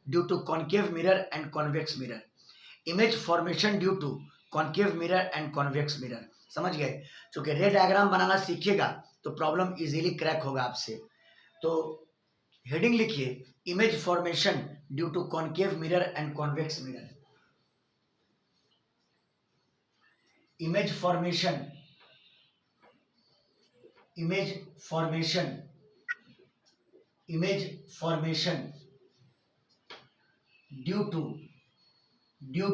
Due to concave mirror and convex mirror, image formation due to concave mirror and convex mirror. समझ गए? क्योंकि रे diagram बनाना सीखिएगा तो problem easily crack होगा आपसे। तो हेडिंग लिखिए, image formation due to concave mirror and convex mirror. Image formation, image formation, image formation due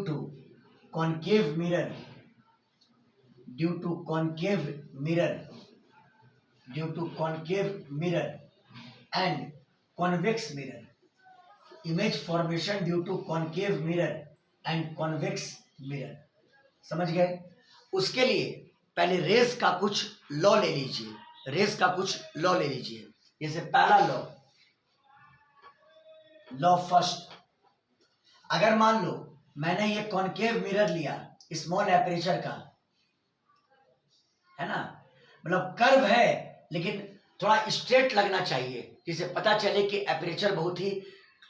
to concave mirror, due to concave mirror, due to concave mirror and convex mirror. Image formation due to concave mirror and convex mirror. समझ गए? उसके लिए पहले race का कुछ law ले लीजिए, race का कुछ लॉ ले लीजिए। जैसे पहला लॉ, लॉ फर्स्ट, अगर मान लो मैंने ये कॉन्केव मिरर लिया स्मॉल एपरेचर का, है ना, मतलब कर्व है लेकिन थोड़ा स्ट्रेट लगना चाहिए, जिसे पता चले कि एपरेचर बहुत ही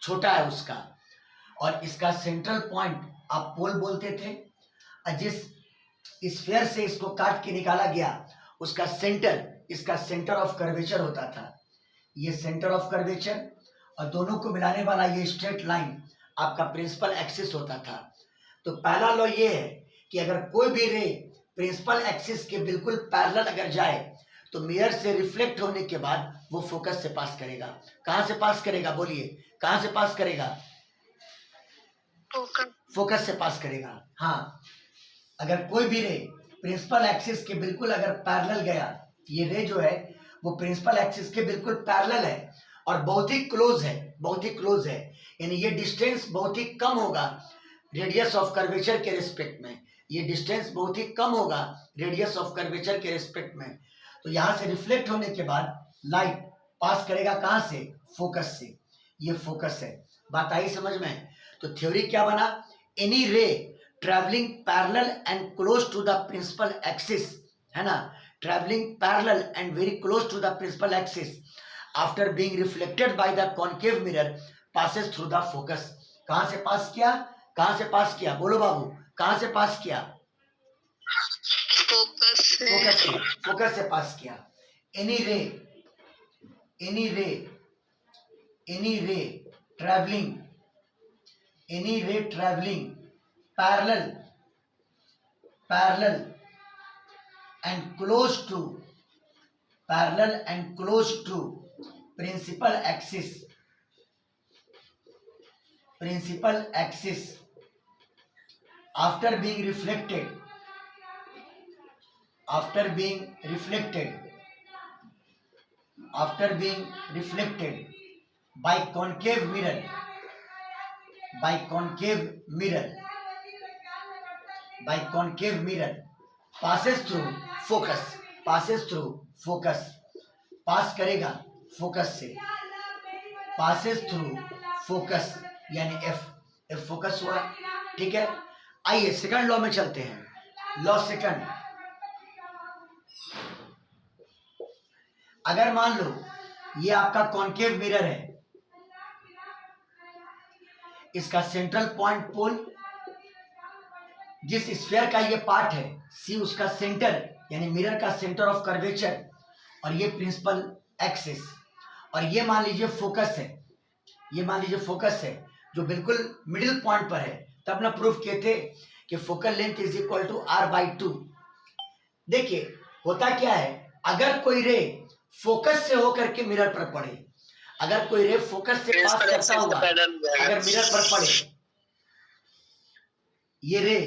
छोटा है उसका, और इसका सेंट्रल पॉइंट आप पोल बोलते थे, और जिस स्फीयर से इसको काट के निकाला गया उसका सेंटर, इसका सेंटर ऑफ कर्वेचर होता था, ये सेंटर ऑफ कर्वेचर, और दोनों को मिलाने वाला ये स्ट्रेट लाइन आपका प्रिंसिपल एक्सिस होता था। तो पहला लॉ ये है कि अगर कोई भी रे प्रिंसिपल एक्सिस के बिल्कुल पैरेलल अगर जाए तो मिरर से रिफ्लेक्ट होने के बाद वो फोकस से पास करेगा। कहां से पास करेगा? बोलिए, कहां से पास करेगा? फोकस से पास करेगा। हाँ, अगर कोई भी रे प्रिंसिपल एक्सिस के बिल्कुल अगर पैरेलल गया, ये रे जो है वो प्रिंसिपल एक्सिस के बिल्कुल पैरेलल है और बहुत ही क्लोज है, बहुत ही क्लोज है, यानी ये डिस्टेंस बहुत ही कम होगा रेडियस ऑफ कर्वेचर के रिस्पेक्ट में, ये डिस्टेंस बहुत ही कम होगा रेडियस ऑफ कर्वेचर के रिस्पेक्ट में। तो यहां से रिफ्लेक्ट होने के बाद लाइट पास करेगा कहां से? फोकस से। ये फोकस है। बात आई समझ में? तो थ्योरी क्या बना? Any ray travelling parallel and close to the principal axis, है ना, travelling parallel and very close to the principal axis after being reflected by the concave mirror passes through the focus. कहां से पास किया? कहां से पास किया? बोलो बाबू, कहां से पास किया? फोकस से, फोकस से पास किया। Any ray, any ray, any ray travelling, any ray travelling parallel, parallel and close to, parallel and close to principal axis, principal axis after being reflected, after being reflected, after being reflected by concave mirror, by concave mirror, by concave mirror passes through focus, passes through focus, पास करेगा focus से, passes through focus यानी F, F focus हुआ। ठीक है, आइए second law में चलते हैं। लॉ सेकंड, अगर मान लो ये आपका कॉन्केव मिरर है, इसका सेंट्रल पॉइंट पोल, जिस स्फीयर का ये पार्ट है सी उसका सेंटर यानी मिरर का सेंटर ऑफ कर्वेचर, और ये प्रिंसिपल एक्सिस, और ये मान लीजिए फोकस है, ये मान लीजिए फोकस है जो बिल्कुल मिडिल पॉइंट पर है। तब ना प्रूफ किए थे कि focal length is equal to r/2। देखिए होता क्या है, अगर कोई रे फोकस से होकर के मिरर पर पड़े, अगर कोई रे फोकस से पास करता हुआ अगर मिरर पर पड़े, ये रे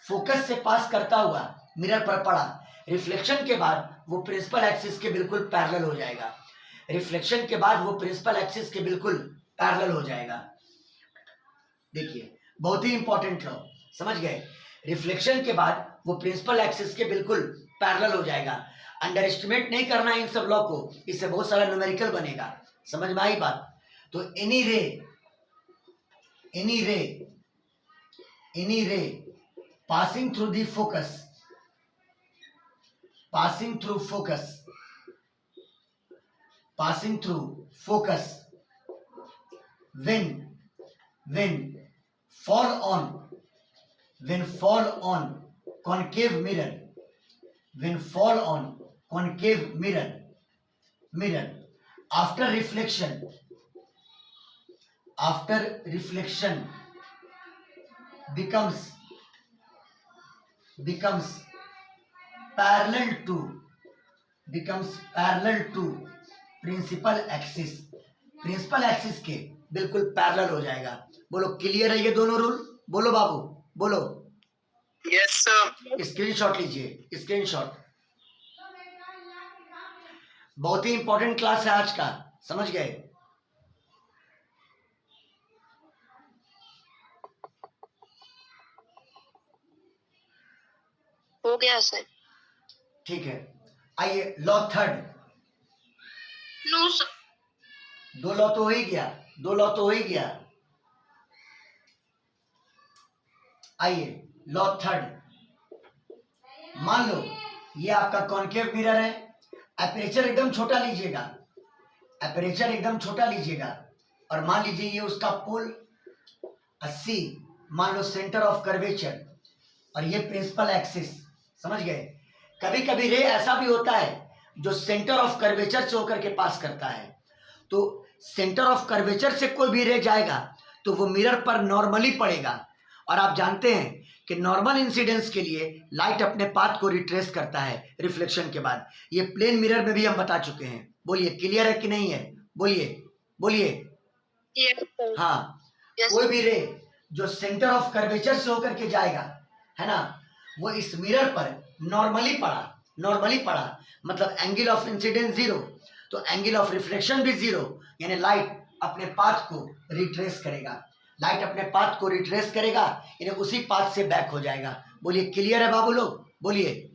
फोकस से पास करता हुआ मिरर पर पड़ा, रिफ्लेक्शन के बाद वो प्रिंसिपल एक्सिस के बिल्कुल पैरेलल हो जाएगा, रिफ्लेक्शन के बाद वो प्रिंसिपल एक्सिस के बिल्कुल पैरेलल हो जाएगा। देखिए बहुत ही इंपॉर्टेंट लॉ, समझ गए? रिफ्लेक्शन के बाद वो प्रिंसिपल एक्सिस के बिल्कुल पैरेलल हो जाएगा। अंडर एस्टिमेट नहीं करना है इन सब लॉ को, इससे बहुत सारा न्यूमेरिकल बनेगा। समझ में आई बात? तो any ray, any ray, any रे passing through the focus, passing through focus, passing through focus when when fall on when fall on concave mirror, when fall on concave mirror after reflection becomes parallel to principal axis के बिल्कुल parallel हो जाएगा। बोलो clear है ये दोनों rule? बोलो बाबू बोलो। Yes sir. स्क्रीनशॉट लीजिए, स्क्रीनशॉट। बहुत ही इंपॉर्टेंट क्लास है आज का, समझ गए? हो गया सर। ठीक है, आइए लॉ थर्ड। No sir. दो लॉ तो हो ही गया। आइए लॉ थर्ड। मान लो ये आपका कॉन्केव मिरर है, एपरेचर एकदम छोटा लीजिएगा, और मान लीजिए ये उसका पोल 80, मान लो सेंटर ऑफ कर्वेचर, और ये प्रिंसिपल एक्सिस। समझ गए? कभी कभी रे ऐसा भी होता है जो सेंटर ऑफ कर्वेचर से होकर के पास करता है, तो सेंटर ऑफ कर्वेचर से कोई भी रे जाएगा तो वो मिरर पर नॉर्मली पड़ेगा, और आप जानते हैं कि नॉर्मल इंसिडेंस के लिए लाइट अपने पाथ को रिट्रेस करता है रिफ्लेक्शन के बाद। ये प्लेन मिरर में भी हम बता चुके हैं। बोलिए क्लियर है कि नहीं है? बोलिए। हाँ, कोई भी रे जो सेंटर ऑफ कर्वेचर से होकर के जाएगा, है ना, वो इस मिरर पर नॉर्मली पड़ा, मतलब एंगल ऑफ इंसिडेंस 0, तो एंगल ऑफ रिफ्लेक्शन भी 0, यानी लाइट अपने पाथ को रिट्रेस करेगा, यानी उसी पाथ से बैक हो जाएगा। बोलिए क्लियर है बाबू लोग? बोलिए।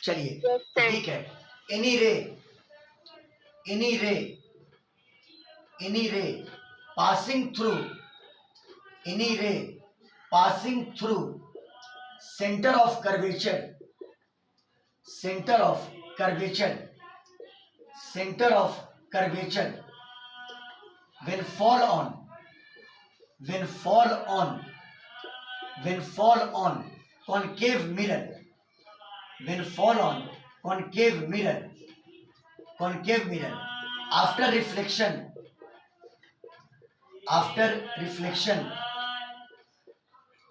चलिए ठीक है। एनी रे passing through center of curvature when fall on concave mirror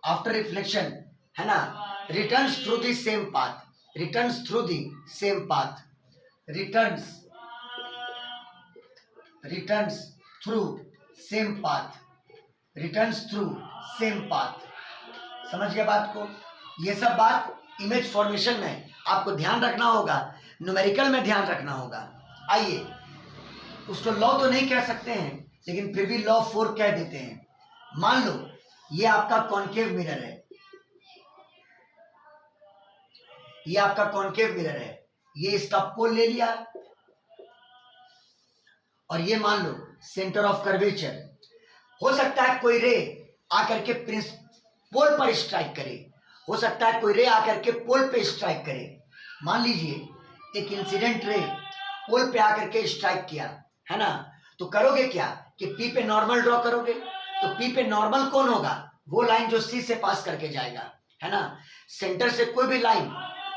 after reflection, है ना, returns through the same path, समझ गए बात को? ये सब बात इमेज फॉर्मेशन में आपको ध्यान रखना होगा, न्यूमेरिकल में ध्यान रखना होगा। आइए, उसको लॉ तो नहीं कह सकते हैं, लेकिन फिर भी लॉ 4 कह देते हैं। मान लो ये आपका कॉन्केव मिरर है, ये इसका पोल ले लिया, और ये मान लो सेंटर ऑफ कर्वेचर। हो सकता है कोई रे आकर के पोल पर स्ट्राइक करे, मान लीजिए एक इंसिडेंट रे पोल पे आकर के स्ट्राइक किया, है ना, तो करोगे क्या कि पी पे नॉर्मल ड्रॉ करोगे। तो पी पे नॉर्मल कौन होगा? वो लाइन जो सी से पास करके जाएगा, है ना। सेंटर से कोई भी लाइन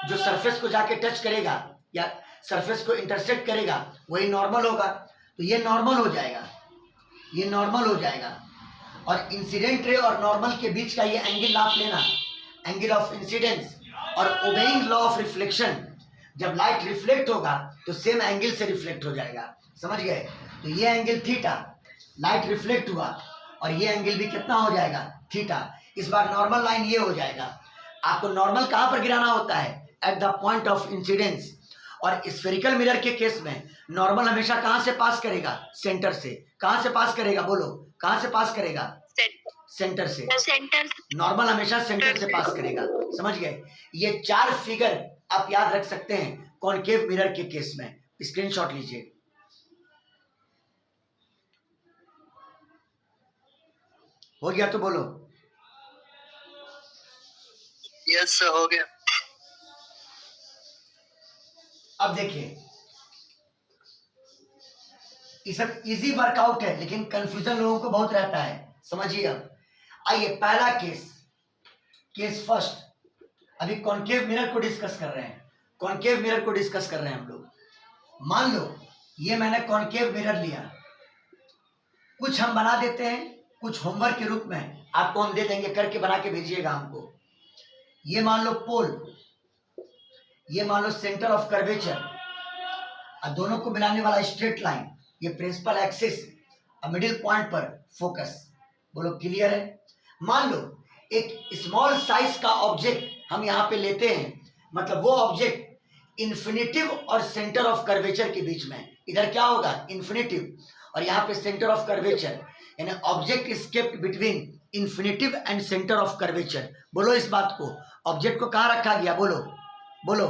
जो सरफेस को जाके टच करेगा या सरफेस को इंटरसेक्ट करेगा वही नॉर्मल होगा, तो ये नॉर्मल हो जाएगा। और इंसिडेंट रे और नॉर्मल के बीच का ये एंगल नाप लेना, एंगल ऑफ इंसिडेंस, और ओबेइंग लॉ ऑफ रिफ्लेक्शन, जब लाइट रिफ्लेक्ट होगा तो सेम एंगल से रिफ्लेक्ट हो जाएगा। समझ गए? तो ये एंगल थीटा, लाइट रिफ्लेक्ट हुआ, और ये एंगल भी कितना हो जाएगा? थीटा। इस बार नॉर्मल लाइन ये हो जाएगा। आपको नॉर्मल कहां पर गिराना होता है? At the point of incidence. और स्फेरिकल मिरर के केस में नॉर्मल हमेशा कहां से पास करेगा? सेंटर से। कहां से पास करेगा? बोलो, कहां से पास करेगा? सेंटर से। नॉर्मल हमेशा सेंटर से पास करेगा। समझ गए? ये 4 फिगर आप याद रख सकते हैं कॉन्केव मिरर के केस में। स्क्रीनशॉट लीजिए। हो गया तो बोलो। यस सर, हो गया। अब देखिए, ये सब इजी वर्कआउट है, लेकिन कंफ्यूजन लोगों को बहुत रहता है, समझिए। अब आइए पहला केस फर्स्ट, अभी कॉन्केव मिरर को डिस्कस कर रहे हैं, कॉन्केव मिरर को डिस्कस कर रहे हैं हम लोग। मान लो ये मैंने कॉन्केव मिरर लिया, कुछ हम बना देते हैं, कुछ होमवर्क के रूप में आपको हम दे देंगे, करके बना के भेजिएगा हमको। ये मान लो पोल, ये मान लो सेंटर ऑफ कर्वेचर, और दोनों को मिलाने वाला स्ट्रेट लाइन, ये प्रिंसिपल एक्सिस, और मिडिल पॉइंट पर फोकस। बोलो क्लियर है? मान लो एक स्मॉल साइज का ऑब्जेक्ट हम यहाँ पे लेते हैं, मतलब वो ऑब्जेक्ट इन्फिनिटिव और सेंटर ऑफ कर्वेचर के बीच में, इधर क्या होगा इन्फिनिटिव, और यहाँ पे सेंटर ऑफ कर्वेचर, यानी object is kept between infinitive and centre of curvature. बोलो इस बात को, ऑब्जेक्ट को कहाँ रखा गया, बोलो बोलो।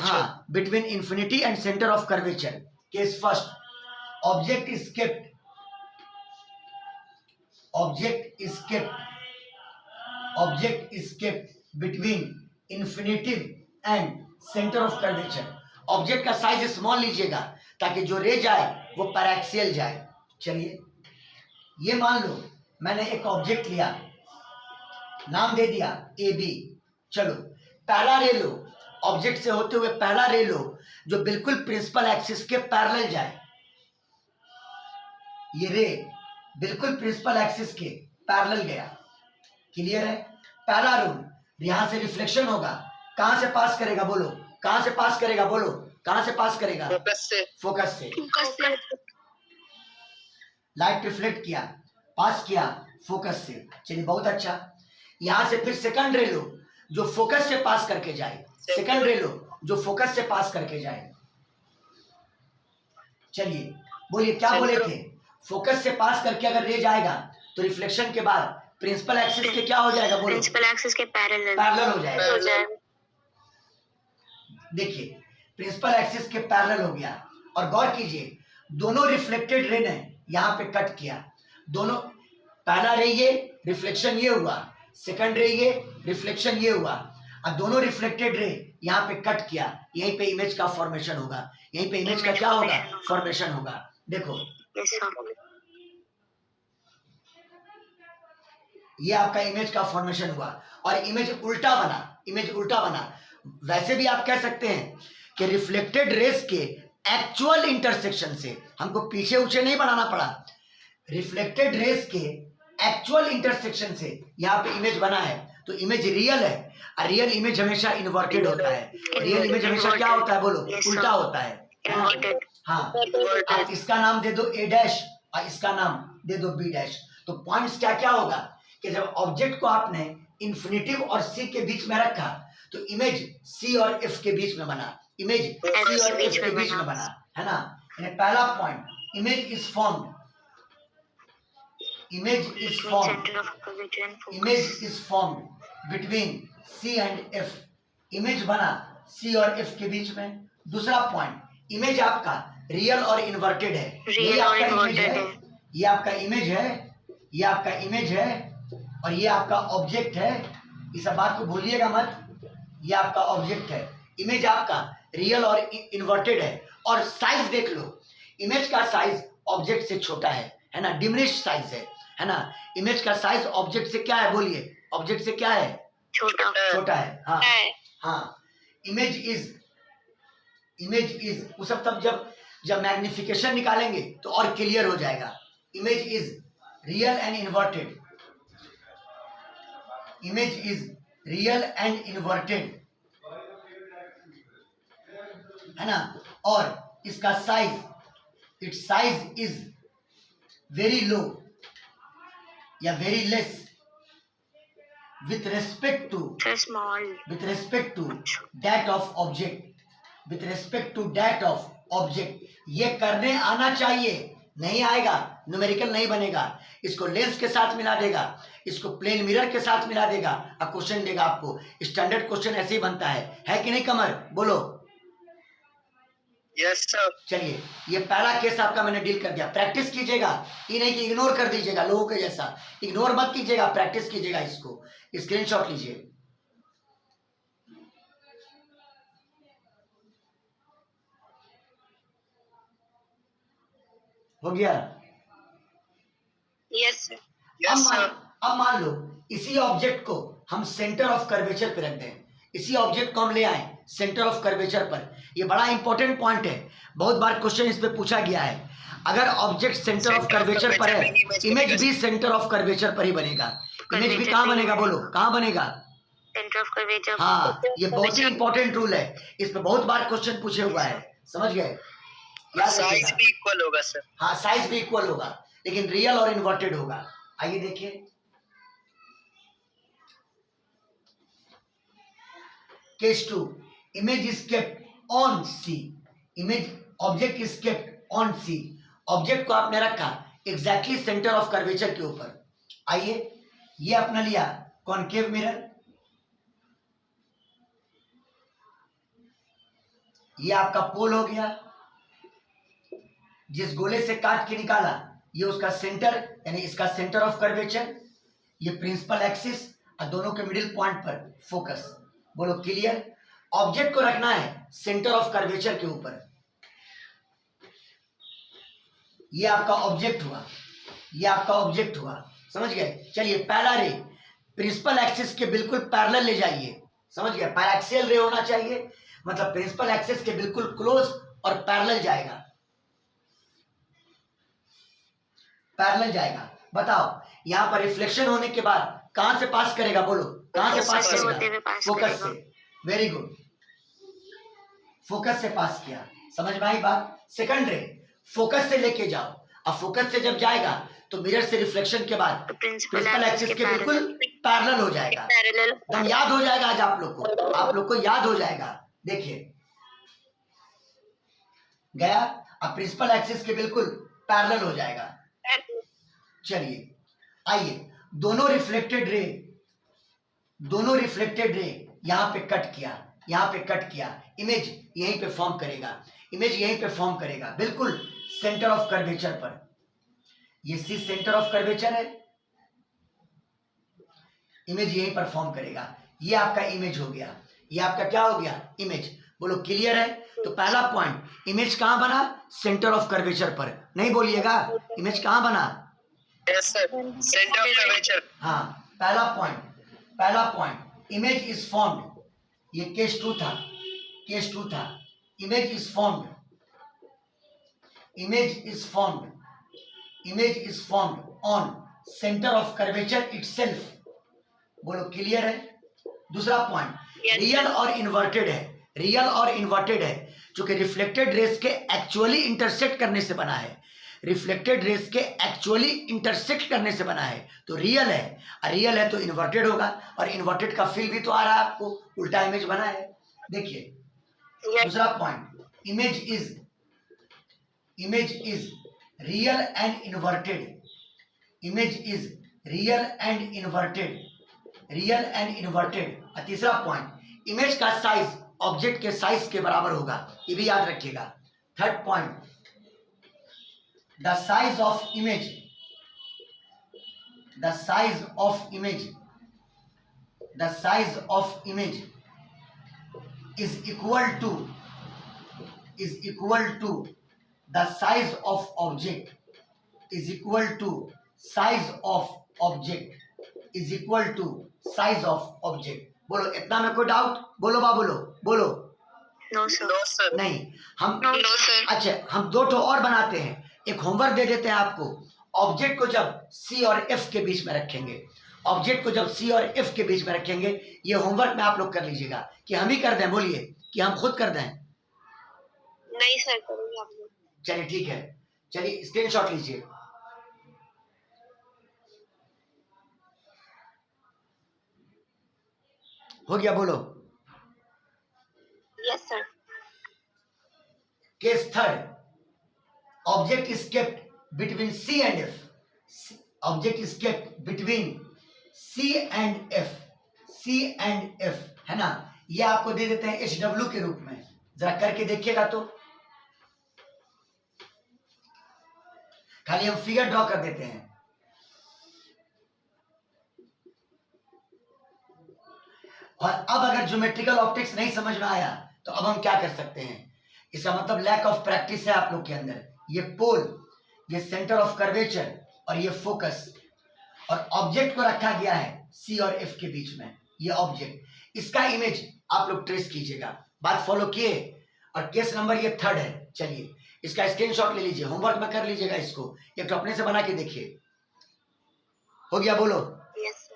हाँ, between infinity and centre of curvature. Case first, object is kept between infinitive and centre of curvature. Object का साइज स्मॉल लीजिएगा ताकि जो रे जाए वो पैराक्सियल जाए। चलिए ये मान लो मैंने एक ऑब्जेक्ट लिया, नाम दे दिया ए बी। चलो पहला रे लो, ऑब्जेक्ट से होते हुए पहला रे लो जो बिल्कुल प्रिंसिपल एक्सिस के पैरेलल जाए। ये रे बिल्कुल प्रिंसिपल एक्सिस के पैरेलल गया, क्लियर है? पहला रूल, यहां से रिफ्लेक्शन होगा, कहां से पास करेगा, बोलो कहां से पास करेगा, बोलो कहां से पास करेगा, फोकस से। लाइट रिफ्लेक्ट किया, पास किया फोकस से। चलिए बहुत अच्छा, यहां से फिर सेकंड रे लो जो फोकस से पास करके जाए, सेकंड रे लो जो फोकस से पास करके जाए। चलिए बोलिए क्या बोले थे, फोकस से पास करके अगर रे जाएगा तो रिफ्लेक्शन के बाद प्रिंसिपल एक्सिस के क्या हो जाएगा, बोलो प्रिंसिपल एक्सिस के पैरेलल हो जाएगा। देखिए प्रिंसिपल एक्सिस के पैरेलल हो गया, और गौर कीजिए दोनों रिफ्लेक्टेड रे ने यहाँ पे कट किया, दोनों, पहला रे ये रिफ्लेक्शन ये हुआ, सेकंड रे ये रिफ्लेक्शन ये हुआ, और दोनों रिफ्लेक्टेड रे यहाँ पे कट किया, यहीं पे इमेज का फॉर्मेशन होगा, यहीं पे इमेज का क्या होगा, फॉर्मेशन होगा। देखो ये आपका इमेज का फॉर्मेशन हुआ, और इमेज उल्टा बना। वैसे भी आप कह सकते हैं कि रिफ्लेक्टेड रेस के एक्चुअल इंटरसेक्शन से, हमको पीछे ऊंचे नहीं बनाना पड़ा, रिफ्लेक्टेड रेस के एक्चुअल इंटरसेक्शन से यहाँ पे इमेज बना है, तो इमेज रियल है। और रियल इमेज हमेशा इन्वर्टेड होता है, रियल इमेज हमेशा क्या होता है, बोलो उल्टा होता है। हाँ, आप इसका नाम दे दो ए डैश और इसका नाम दे दो बी डैश। तो पॉइंट्स क्या क्या होगा कि जब ऑब्जेक्ट को आपने इन्फिनिटिव और सी के बीच में रखा तो इमेज सी और एफ के बीच में बना, इमेज सी और एफ के बीच में बना, है ना। पहला point, image is formed between C and F, image बना सी और एफ के बीच में। दूसरा पॉइंट, इमेज आपका रियल और इन्वर्टेड है, ये आपका इमेज है, ये आपका इमेज है, ये आपका इमेज है, और ये आपका ऑब्जेक्ट है। इस बात को भूलिएगा मत, ये आपका ऑब्जेक्ट है, इमेज आपका रियल और इन्वर्टेड है। और साइज देख लो, इमेज का साइज ऑब्जेक्ट से छोटा है ना, डिमिनिश साइज है ना। इमेज का साइज ऑब्जेक्ट से क्या है, बोलिए ऑब्जेक्ट से क्या है, छोटा है। हाँ हाँ, इमेज इज वो सब तब जब मैग्निफिकेशन निकालेंगे तो और क्लियर हो जाएगा। Image is real and inverted, image is real and inverted, है ना। और इसका size, its size is very low या very less with respect to that of object, ये करने आना चाहिए, नहीं आएगा न्यूमेरिकल नहीं बनेगा। इसको लेंस के साथ मिला देगा, इसको प्लेन मिरर के साथ मिला देगा, और क्वेश्चन देगा आपको। स्टैंडर्ड क्वेश्चन ऐसे ही बनता है कि नहीं कमर, बोलो यस सर। चलिए ये पहला केस आपका मैंने डील कर दिया, प्रैक्टिस कीजिएगा, ये नहीं कि इग्नोर कर दीजिएगा लोगों के जैसा, इग्नोर मत कीजिएगा, प्रैक्टिस कीजिएगा, इसको स्क्रीनशॉट लीजिए। हो गया। Yes sir. अब मान लो इसी ऑब्जेक्ट को हम सेंटर ऑफ कर्वेचर पे रख दें, इसी ऑब्जेक्ट को हम ले आए सेंटर ऑफ कर्वेचर पर। ये बड़ा इंपॉर्टेंट पॉइंट है, बहुत बार क्वेश्चन इस पे पूछा गया है। अगर ऑब्जेक्ट सेंटर ऑफ कर्वेचर पर है, इमेज भी सेंटर ऑफ कर्वेचर पर ही बनेगा। इमेज भी कहाँ बनेगा, बोलो कहाँ बनेगा? Centre of curvature. हाँ, ये बहुत ही इंपॉर्टेंट रूल है, इस पे बहुत बार क्वेश्चन पूछे हुआ है, समझ गए? साइज भी इक्वल होगा सर। हाँ, साइज भी इक्वल होगा, लेकिन रियल और इन्वर्टेड होगा। आइए देखिए, case 2, image is kept on C. Image object is kept on C. Object को आपने रखा एग्जैक्टली सेंटर ऑफ कर्वेचर के ऊपर। आइए, ये अपना लिया कॉनकेव मिरर, ये आपका पोल हो गया, जिस गोले से काट के निकाला ये उसका सेंटर, यानी इसका सेंटर ऑफ कर्वेचर, ये प्रिंसिपल एक्सिस और दोनों के मिडिल पॉइंट पर फोकस। बोलो क्लियर? ऑब्जेक्ट को रखना है सेंटर ऑफ कर्वेचर के ऊपर। ये आपका ऑब्जेक्ट हुआ, ये आपका ऑब्जेक्ट हुआ, समझ गए? चलिए, पहला रे प्रिंसिपल एक्सिस के बिल्कुल पैरेलल ले जाइए, समझ गए? पैराक्सियल रे होना चाहिए, मतलब प्रिंसिपल एक्सिस के बिल्कुल क्लोज और पैरेलल जाएगा, पैरेलल जाएगा। बताओ, यहां पर रिफ्लेक्शन होने के बाद कहां से पास करेगा? बोलो कहां से पास करेगा? फोकस से। वेरी गुड, फोकस से पास किया, समझ में आई बात? सेकंड रे फोकस से लेके जाओ, अब फोकस से जब जाएगा तो मिरर से रिफ्लेक्शन के बाद प्रिंसिपल एक्सिस के बिल्कुल पैरेलल हो जाएगा। एकदम याद हो जाएगा आज आप लोग को याद हो जाएगा। देखिए, गया, अब प्रिंसिपल एक्सिस के बिल्कुल पैरेलल हो जाएगा। चलिए, आइए, दोनों रिफ्लेक्टेड रे यहां पे कट किया, यहां पे कट किया, इमेज यहीं पे फॉर्म करेगा, इमेज यहीं पे फॉर्म करेगा, बिल्कुल सेंटर ऑफ कर्वेचर पर। ये सी सेंटर ऑफ कर्वेचर है, इमेज यहीं पर फॉर्म करेगा। ये आपका इमेज हो गया, ये आपका क्या हो गया? इमेज। बोलो क्लियर है? तो पहला पॉइंट, इमेज कहां बना? सेंटर ऑफ कर्वेचर पर। नहीं बोलिएगा, इमेज कहां बना? Centre of curvature. हाँ, पहला पॉइंट, इमेज इज फॉर्म्ड। ये केस 2 था, image is formed on centre of curvature itself. बोलो क्लियर है? दूसरा पॉइंट, रियल और इन्वर्टेड है, क्योंकि रिफ्लेक्टेड रेस के एक्चुअली इंटरसेक्ट करने से बना है, से बना है, तो रियल है तो इन्वर्टेड होगा, और इन्वर्टेड का फील भी तो आ रहा है आपको, उल्टा इमेज बना है। देखिए, दूसरा point, image is real and inverted. और तीसरा पॉइंट, इमेज का साइज ऑब्जेक्ट के साइज के बराबर होगा, ये भी याद रखिएगा। Third point, the size of image is equal to the size of object बोलो, इतना में कोई डाउट? बोलो बा, बोलो। No sir. नहीं, हम नो सर। अच्छा, हम दो ठो और बनाते हैं, एक होमवर्क दे देते हैं आपको। ऑब्जेक्ट को जब सी और एफ के बीच में रखेंगे, ये होमवर्क में आप लोग कर लीजिएगा। कि हम ही कर दें? बोलिए, कि हम खुद कर दें? नहीं सर, करूंगी आप लोग। चलिए ठीक है, चलिए स्क्रीनशॉट लीजिए। हो गया? बोलो। Yes sir. Case third, object is kept between C and F, है ना? ये आपको दे देते हैं HW के रूप में, जरा करके देखिएगा तो। खाली हम फिगर ड्रॉ कर देते हैं। और अब अगर ज्योमेट्रिकल ऑप्टिक्स नहीं समझ में आया तो अब हम क्या कर सकते हैं? इसका मतलब लैक ऑफ प्रैक्टिस है आप लोग के अंदर। ये ये सेंटर ऑफ कर्वेचर और ये फोकस, और ऑब्जेक्ट को रखा गया है सी और एफ के बीच में। ये ऑब्जेक्ट, इसका इमेज आप लोग ट्रेस कीजिएगा। बात फॉलो किए? और केस नंबर ये 3rd है। चलिए इसका स्क्रीनशॉट ले लीजिए, होमवर्क में कर लीजिएगा इसको, एक तो अपने से बना के देखिए। हो गया? बोलो। Yes sir.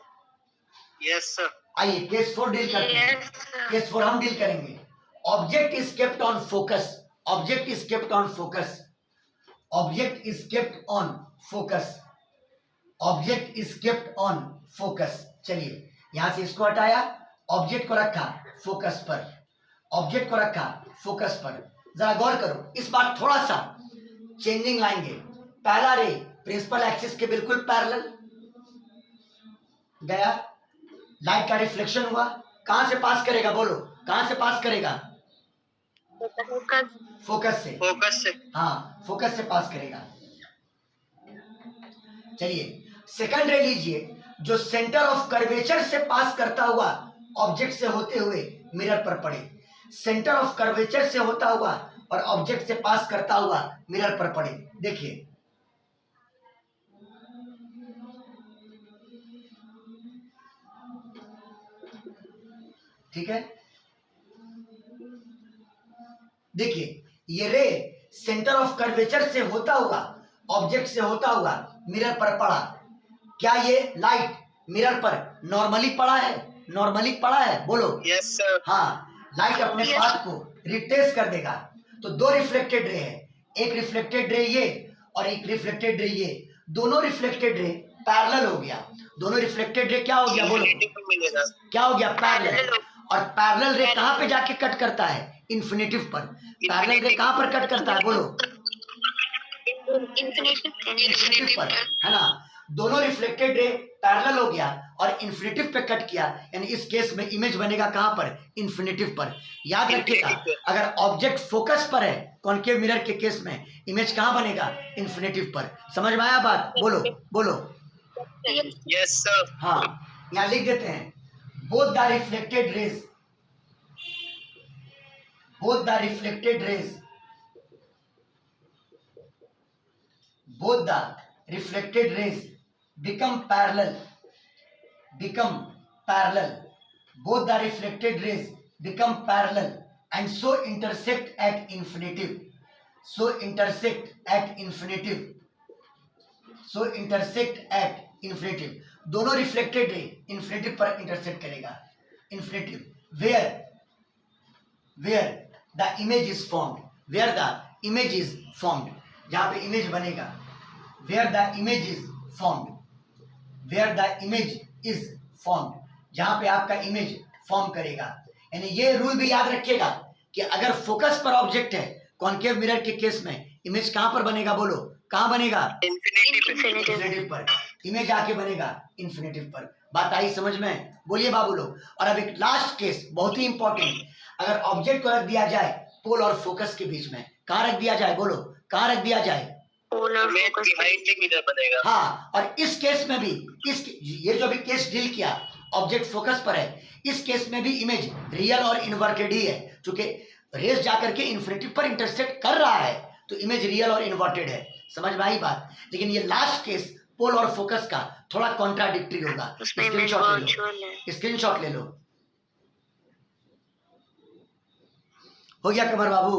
Yes sir. आइए केस 4 डील करते हैं। Yes sir. केस 4 हम डील करेंगे। Object is kept on focus, object is kept on focus, object is kept on focus, object is kept on focus. चलिए यहां से इसको हटाया, ऑब्जेक्ट को रखा फोकस पर, ऑब्जेक्ट को रखा फोकस पर। जरा गौर करो, इस बार थोड़ा सा चेंजिंग लाएंगे। पहला रे प्रिंसिपल एक्सिस के बिल्कुल पैरेलल गया, लाइट का रिफ्लेक्शन हुआ, कहां से पास करेगा? बोलो, कहां से पास करेगा? फोकस। फोकस से। फोकस से। हाँ, फोकस से पास करेगा। चलिए सेकंड रे लीजिए, जो सेंटर ऑफ कर्वेचर से पास करता हुआ ऑब्जेक्ट से होते हुए मिरर पर पड़े, सेंटर ऑफ कर्वेचर से होता हुआ और ऑब्जेक्ट से पास करता हुआ मिरर पर पड़े। देखिए ठीक है, देखिए ये रे सेंटर ऑफ कर्वेचर से होता हुआ, ऑब्जेक्ट से होता हुआ मिरर पर पड़ा। क्या ये लाइट मिरर पर नॉर्मली पड़ा है? नॉर्मली पड़ा है? बोलो। Yes sir. हाँ, लाइट अपने पाथ को रिट्रेस कर देगा। तो दो रिफ्लेक्टेड रे है, एक रिफ्लेक्टेड रे ये और एक रिफ्लेक्टेड रे ये, दोनों रिफ्लेक्टेड रे पैरेलल हो गया। दोनों रिफ्लेक्टेड रे क्या हो गया? बोलो, मिलेगा। क्या हो गया? पैरेलल। और पैरेलल रे कहां पे जाके कट करता है? इन्फिनिटिव पर। पैरेलल रे कहां पर कट करता है? बोलो, इन्फिनिटिव पर, है ना। दोनों रिफ्लेक्टेड रे पैरेलल हो गया और इन्फिनिटिव पे कट किया, यानी इस केस में इमेज बनेगा कहां पर? इन्फिनिटिव पर। याद रखिएगा, अगर ऑब्जेक्ट फोकस पर है कॉन्केव मिरर के केस में, इमेज कहां बनेगा? इन्फिनिटिव पर। समझ में आया बात? बोलो बोलो। Yes sir. हाँ, यहां लिख देते हैं, both the reflected raise, both the reflected rays, both the reflected rays become parallel, both the reflected rays become parallel and so intersect at infinitive, so intersect at infinitive, so intersect at infinitive। दोनों reflected ray infinitive पर intersect करेगा। Infinitive where the image is formed, where the image is formed, जहां पे image बनेगा, where the image is formed, where the image is formed, जहां पे आपका image form करेगा। यानी ये रूल भी याद रखिएगा कि अगर फोकस पर ऑब्जेक्ट है कॉन्केव मिरर के केस में, इमेज कहां पर बनेगा? बोलो, कहां बनेगा? इन्फिनिटिव पर। इमेज आके बनेगा इन्फिनिटिव पर। बात आई समझ में? बोलिए बाबू लोग। और अब एक लास्ट केस बहुत ही इंपॉर्टेंट, अगर ऑब्जेक्ट को रख दिया जाए पोल और फोकस के बीच में, कहां रख दिया जाए? बोलो, कहां रख दिया जाए? पोल और फोकस मिरर बनेगा। हाँ, और इस केस में भी, ये जो भी केस डील किया, ऑब्जेक्ट फोकस पर है, इस केस में भी इमेज रियल और इन्वर्टेड ही है। क्योंकि रेस जाकर के इन्फिनिटिव पर इंटरसेक्ट कर रहा है तो इमेज रियल और इन्वर्टेड है। समझ में आई बात? लेकिन ये लास्ट केस पोल और फोकस का थोड़ा कॉन्ट्राडिक्टरी होगा। स्क्रीनशॉट ले लो। हो गया कमर बाबू?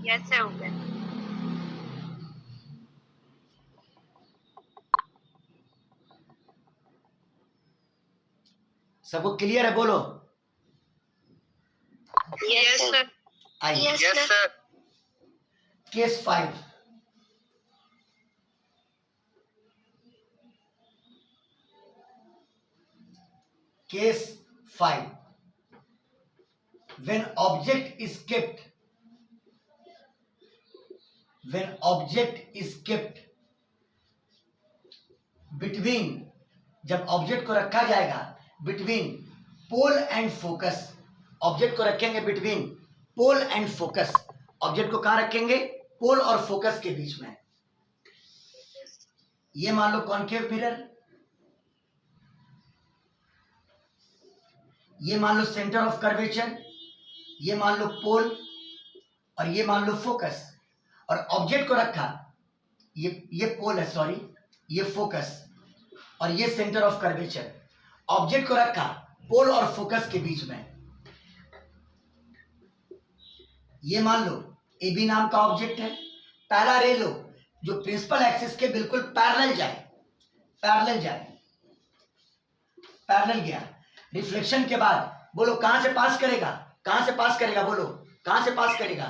यस सर, हो गया। सबको क्लियर है? बोलो। Yes sir. आइए yes sir. Case 5, case 5, when object is kept between, जब ऑब्जेक्ट को रखा जाएगा between pole and focus, object को रखेंगे between pole and focus, object को कहां रखेंगे? पोल और फोकस के बीच में। ये मान लो कॉन्केव मिरर, ये मान लो सेंटर ऑफ कर्वेचर, ये मान लो पोल और ये मान लो फोकस। और ऑब्जेक्ट को रखा, ये पोल है, सॉरी, ये फोकस और ये सेंटर ऑफ कर्वेचर। ऑब्जेक्ट को रखा पोल और फोकस के बीच में। ये मान लो ए बी नाम का ऑब्जेक्ट है। पहला रे लो जो प्रिंसिपल एक्सिस के बिल्कुल पैरेलल जाए, पैरेलल गया। रिफ्लेक्शन के बाद बोलो कहां से पास करेगा, बोलो कहां से पास करेगा?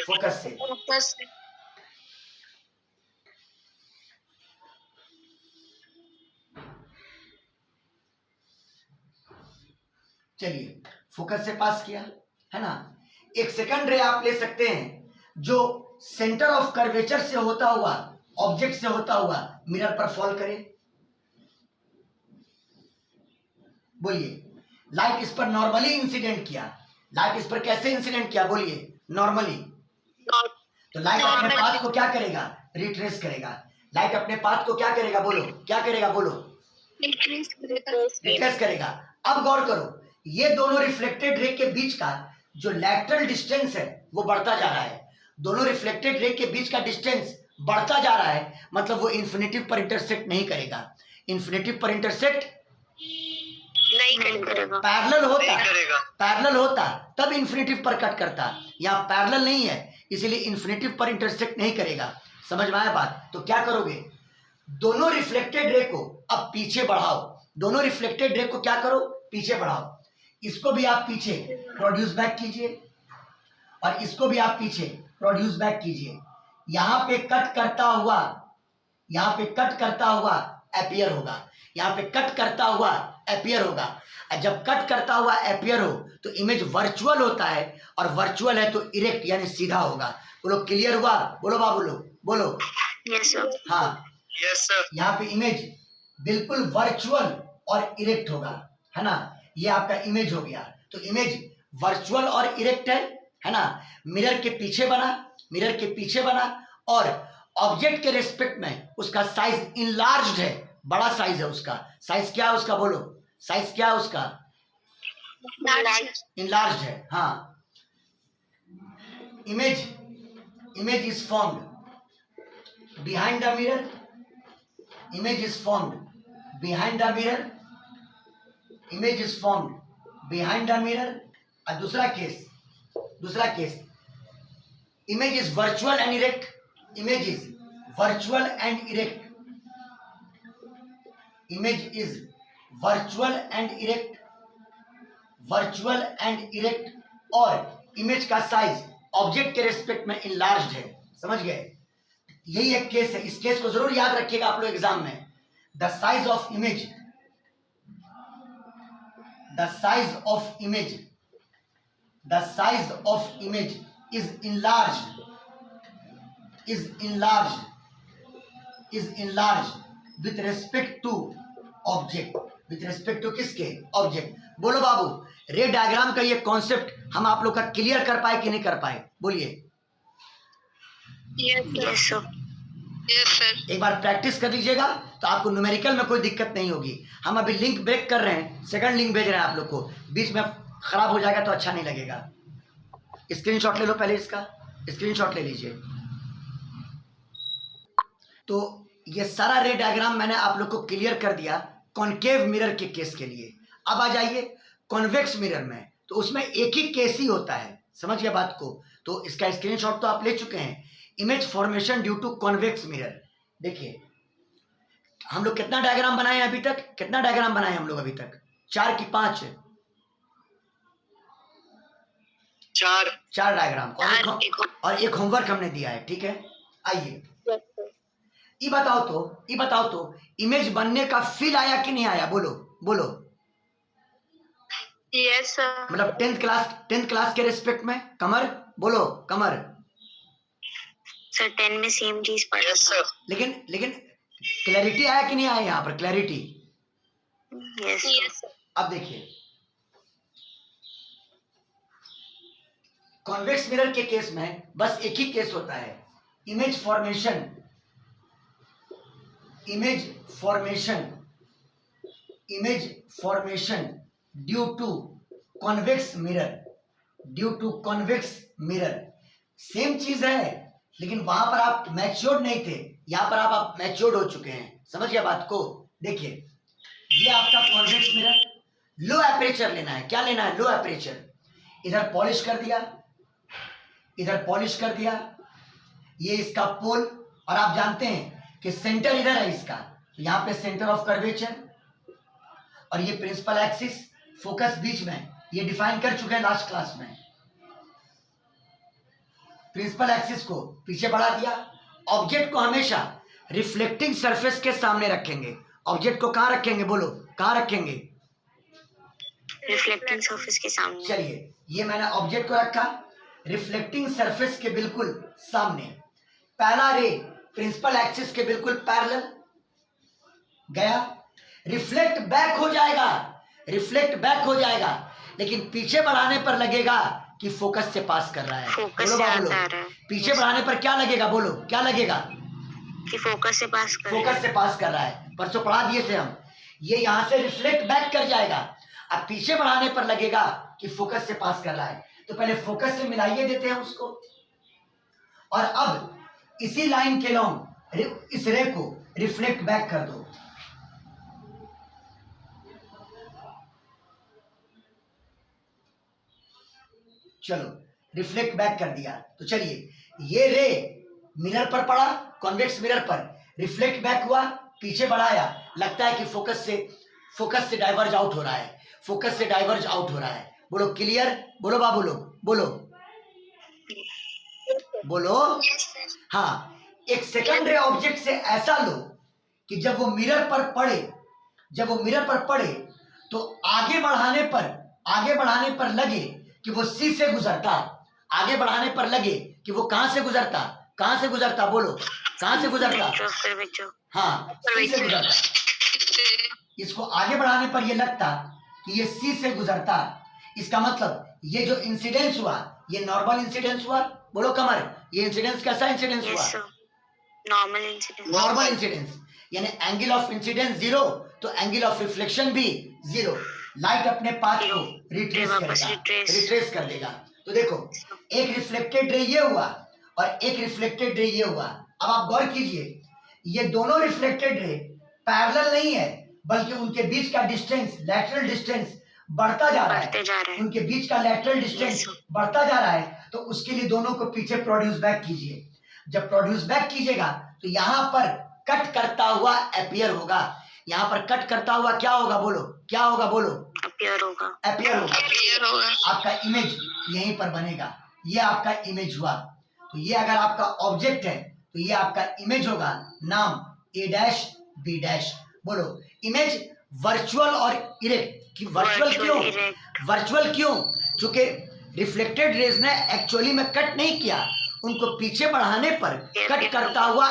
फोकस से। फोकस से। चलिए फोकस से पास किया है ना। एक सेकंड रे आप ले सकते हैं जो सेंटर ऑफ कर्वेचर से होता हुआ, ऑब्जेक्ट से होता हुआ मिरर पर फॉल करे। बोलिए, लाइट इस पर नॉर्मली इंसिडेंट किया, लाइट इस पर कैसे इंसिडेंट किया? बोलिए, नॉर्मली। तो लाइट अपने पाथ को क्या करेगा? रिट्रेस करेगा। लाइट अपने पाथ को क्या करेगा? बोलो, क्या करेगा? बोलो, रिट्रेस करेगा। अब गौर करो, ये दोनों रिफ्लेक्टेड रे के बीच का जो लैटरल डिस्टेंस है वो बढ़ता जा रहा है। दोनों रिफ्लेक्टेड रे के बीच का डिस्टेंस बढ़ता जा रहा है, मतलब वो इन्फिनिटिव पर इंटरसेक्ट नहीं करेगा। इन्फिनिटिव पर इंटरसेक्ट नहीं करेगा। पैरेलल होता तब इन्फिनिटिव पर कट करता। यहाँ पैरेलल नहीं है, इसीलिए इन्फिनिटिव पर इंटरसेक्ट नहीं करेगा। समझ में आया बात? तो क्या करोगे, दोनों रिफ्लेक्टेड रे को अब पीछे बढ़ाओ। दोनों रिफ्लेक्टेड रे को क्या करो? पीछे बढ़ाओ। इसको भी आप पीछे प्रोड्यूस बैक कीजिए और इसको भी आप पीछे प्रोड्यूस बैक कीजिए। यहाँ पे कट करता हुआ अपीयर होगा, यहाँ पे कट करता हुआ अपीयर होगा। और जब कट करता हुआ अपीयर हो तो इमेज वर्चुअल होता है, और वर्चुअल है तो इरेक्ट यानी सीधा होगा। बोलो, क्लियर हुआ? बोलो बाबू लोग, बोलो। Yes sir. हाँ, यस सर। यहाँ पे इमेज बिल्कुल वर्चुअल और इरेक्ट होगा, है ना। ये आपका इमेज हो गया। तो इमेज वर्चुअल और इरेक्ट है ना। मिरर के पीछे बना और ऑब्जेक्ट के रेस्पेक्ट में उसका साइज इनलार्ज्ड है, बड़ा साइज है उसका। साइज क्या है उसका? बोलो, साइज क्या है उसका? इनलार्ज्ड है। हाँ, image is formed behind the mirror. Image is formed behind the mirror. और दूसरा case image is virtual and erect. Image is virtual and erect और इमेज का साइज ऑब्जेक्ट के रेस्पेक्ट में इनलार्ज्ड है। समझ गए? यही एक केस है। इस केस को जरूर याद रखिएगा आप लोग एग्जाम में। The size of image is enlarged with respect to object। with respect to किसके? ऑब्जेक्ट। बोलो बाबू, रे डायग्राम का ये कॉन्सेप्ट हम आप लोग का क्लियर कर पाए कि नहीं कर पाए? बोलिए। Yes sir. एक बार प्रैक्टिस कर लीजिएगा तो आपको न्यूमेरिकल में कोई दिक्कत नहीं होगी। हम अभी लिंक ब्रेक कर रहे हैं, सेकंड लिंक भेज रहे हैं आप लोग को। बीच में खराब हो जाएगा तो अच्छा नहीं लगेगा। स्क्रीनशॉट ले लो, पहले इसका स्क्रीनशॉट ले लीजिए। तो ये सारा रे डायग्राम मैंने आप लोग को क्लियर कर दिया कॉनकेव मिरर के केस के लिए। अब आ जाइए कॉन्वेक्स मिरर में, तो उसमें एक ही केस ही होता है। समझ गया बात को? तो इसका स्क्रीनशॉट तो आप ले चुके हैं। Image formation due to convex mirror. देखिए हम लोग कितना डायग्राम बनाए अभी तक? कितना डायग्राम बनाए हम लोग अभी तक? 4 की 5? 4 डायग्राम और एक होमवर्क हमने दिया है। ठीक है, आइए ये बताओ तो इमेज बनने का फील आया कि नहीं आया? बोलो। Yes sir. मतलब 10th क्लास के रेस्पेक्ट में कमर, बोलो कमर। सर 10 में सेम चीज पढ़ा था। लेकिन क्लैरिटी आया कि नहीं आया? यहाँ पर क्लैरिटी। यस। अब देखिए कॉन्वेक्स मिरर के केस में बस एक ही केस होता है, image formation due to convex mirror. Same चीज है, लेकिन वहां पर आप मैच्योर्ड नहीं थे, यहाँ पर आप मैच्योर्ड हो चुके हैं। समझ गया बात को? देखिए ये आपका कॉन्वेक्स मिरर, लो एपरेचर लेना है। क्या लेना है? लो एपरेचर। इधर पॉलिश कर दिया, इधर पॉलिश कर दिया, ये इसका पोल, और आप जानते हैं कि सेंटर इधर है इसका, तो यहाँ पे सेंटर ऑफ कर्वेचर, और ये प्रिंसिपल एक्सिस, फोकस बीच में, ये डिफाइन कर चुके हैं लास्ट क्लास में। प्रिंसिपल एक्सिस को पीछे बढ़ा दिया। ऑब्जेक्ट को हमेशा रिफ्लेक्टिंग सरफेस के सामने रखेंगे। ऑब्जेक्ट को कहां रखेंगे? बोलो कहां रखेंगे? रिफ्लेक्टिंग सरफेस के सामने। चलिए ये मैंने ऑब्जेक्ट को रखा रिफ्लेक्टिंग सरफेस के बिल्कुल सामने। पहला रे प्रिंसिपल एक्सिस के बिल्कुल पैरेलल गया, रिफ्लेक्ट बैक हो जाएगा, रिफ्लेक्ट बैक हो जाएगा, लेकिन पीछे बढ़ाने पर लगेगा कि फोकस से पास कर रहा है। फोकस बोलो से बोलो, आता रहा है। पीछे बढ़ाने पर क्या लगेगा? बोलो क्या लगेगा? कि फोकस से पास कर रहा फोकस है। से पास कर रहा है। परसों पढ़ा दिए थे हम। ये यहां से रिफ्लेक्ट बैक कर जाएगा, अब पीछे बढ़ाने पर लगेगा कि फोकस से पास कर रहा है। तो पहले फोकस से मिलाइए देते हैं उसको, और अब इसी लाइन के लॉन्ग इस रे को रिफ्लेक्ट बैक कर दो। चलो रिफ्लेक्ट बैक कर दिया। तो चलिए ये रे मिरर पर पड़ा, कॉन्वेक्स मिरर पर, रिफ्लेक्ट बैक हुआ, पीछे बढ़ाया, लगता है कि फोकस से डाइवर्ज आउट हो रहा है, फोकस से डाइवर्ज आउट हो रहा है। बोलो क्लियर? बोलो बाबू लोग बोलो, बोलो। हाँ, एक सेकंड रे ऑब्जेक्ट से ऐसा लो कि जब वो मिरर पर पड़े तो आगे बढ़ाने पर लगे कि वो सी से गुजरता, आगे बढ़ाने पर लगे कि वो कहां से गुजरता, बोलो कहां से गुजरता? हाँ, सी से गुजरता। इसको आगे बढ़ाने पर ये लगता कि ये सी से गुजरता। इसका मतलब ये जो इंसिडेंस हुआ ये नॉर्मल इंसिडेंस हुआ। बोलो कमर, ये इंसिडेंस कैसा इंसिडेंस हुआ? नॉर्मल इंसिडेंस, यानी एंगल ऑफ इंसिडेंस जीरो, तो एंगल ऑफ रिफ्लेक्शन भी जीरो। लाइट अपने पाथ को रिट्रेस कर देगा। तो देखो एक रिफ्लेक्टेड रे ये हुआ और एक रिफ्लेक्टेड रे ये हुआ। अब आप गौर कीजिए, ये दोनों रिफ्लेक्टेड रे पैरेलल नहीं है, बल्कि उनके बीच का डिस्टेंस, लैटरल डिस्टेंस बढ़ता जा रहा है। उनके बीच का लैटरल डिस्टेंस बढ़ता जा रहा है। तो उसके लिए दोनों को पीछे प्रोड्यूस बैक कीजिए। जब प्रोड्यूस बैक कीजिएगा तो यहां पर कट करता हुआ अपीयर होगा। यहां पर कट करता हुआ क्या होगा? बोलो क्या होगा? बोलो अपीयर होगा। आपका इमेज यहीं पर बनेगा। ये आपका इमेज हुआ। तो ये अगर आपका ऑब्जेक्ट है तो ये आपका इमेज होगा। नाम A डैश B डैश। बोलो इमेज वर्चुअल और इरेक्ट। वर्चुअल क्यों? चूंकि रिफ्लेक्टेड रेज ने एक्चुअली में कट नहीं किया, उनको पीछे बढ़ाने पर कट करता हुआ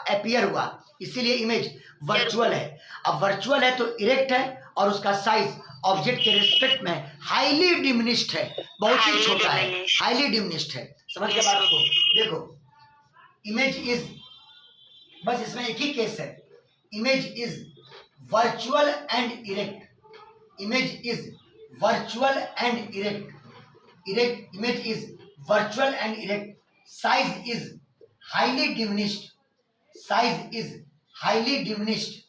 अपीयर हुआ, इसीलिए इमेज वर्चुअल है। अब वर्चुअल है तो इरेक्ट है, और उसका साइज ऑब्जेक्ट के रिस्पेक्ट में हाईली डिमिनिश्ड है, बहुत ही छोटा है, हाईली डिमिनिश्ड है। समझ गए बात को? देखो इमेज इज, बस इसमें एक ही केस है, image is virtual and erect. Image is virtual and erect. Image is virtual and erect. Size is highly diminished. Size is highly diminished.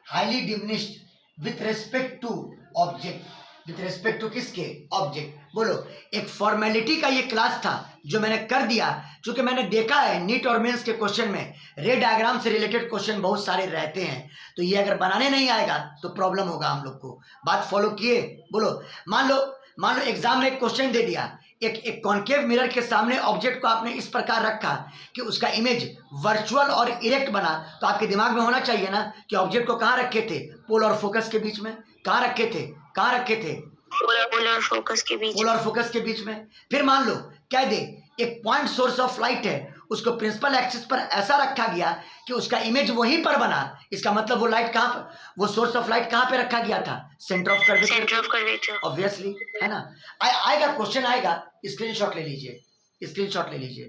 Highly diminished with respect to object. With respect to किसके? Object. बोलो एक formality का ये class था जो मैंने कर दिया, क्योंकि मैंने देखा है नीट और मेंस के क्वेश्चन में रे डायग्राम से रिलेटेड क्वेश्चन बहुत सारे रहते हैं, तो ये अगर बनाने नहीं आएगा तो प्रॉब्लम होगा हम लोग को। बात फॉलो किए? बोलो मान लो एग्जाम में एक क्वेश्चन दे दिया, एक कॉन्केव मिरर के सामने ऑब्जेक्ट को आपने इस प्रकार रखा कि उसका इमेज वर्चुअल और इरेक्ट बना, तो आपके दिमाग में होना चाहिए ना कि ऑब्जेक्ट को कहाँ रखे थे? पोल और फोकस के बीच में। कहाँ रखे थे? पोल और फोकस के बीच में। फिर मान लो कह दे एक पॉइंट सोर्स ऑफ लाइट है, उसको प्रिंसिपल एक्सिस पर ऐसा रखा गया कि उसका इमेज वहीं पर बना। इसका मतलब वो लाइट कहाँ पर, वो सोर्स ऑफ लाइट कहाँ पे रखा गया था? सेंटर ऑफ कर्वेचर, ऑब्वियसली, है ना। आएगा क्वेश्चन आएगा, स्क्रीनशॉट ले लीजिए।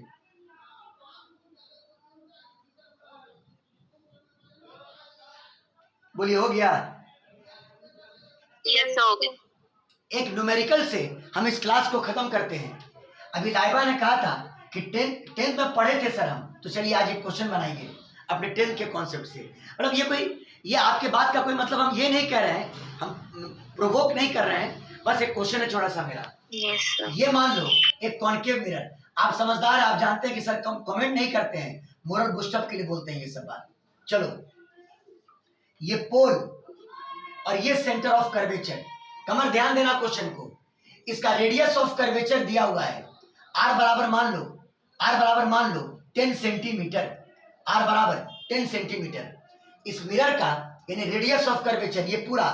बोलिए हो गया? यस हो गया। एक न्यूमेरिकल से हम इस क्लास को खत्म करते हैं। अभी लाइबा ने कहा था कि टेंथ में पढ़े थे सर हम, तो चलिए आज एक क्वेश्चन बनाएंगे अपने टेंथ के कॉन्सेप्ट से। मतलब ये आपके बात का कोई मतलब हम ये नहीं कह रहे हैं, हम प्रोवोक नहीं कर रहे हैं, बस एक क्वेश्चन है छोटा सा मेरा। Yes, sir. ये मान लो एक कॉन्केव मिरर, आप समझदार हैं, आप जानते हैं कि सर कमेंट नहीं करते हैं, मोरल बूस्टअप के लिए बोलते हैं ये सब बात। चलो, ये पोल और ये सेंटर ऑफ कर्वेचर, कमर ध्यान देना क्वेश्चन को, इसका रेडियस ऑफ कर्वेचर दिया हुआ है r बराबर मान लो 10 सेंटीमीटर, r बराबर 10 सेंटीमीटर। इस मिरर का यानी रेडियस ऑफ कर्वेचर ये पूरा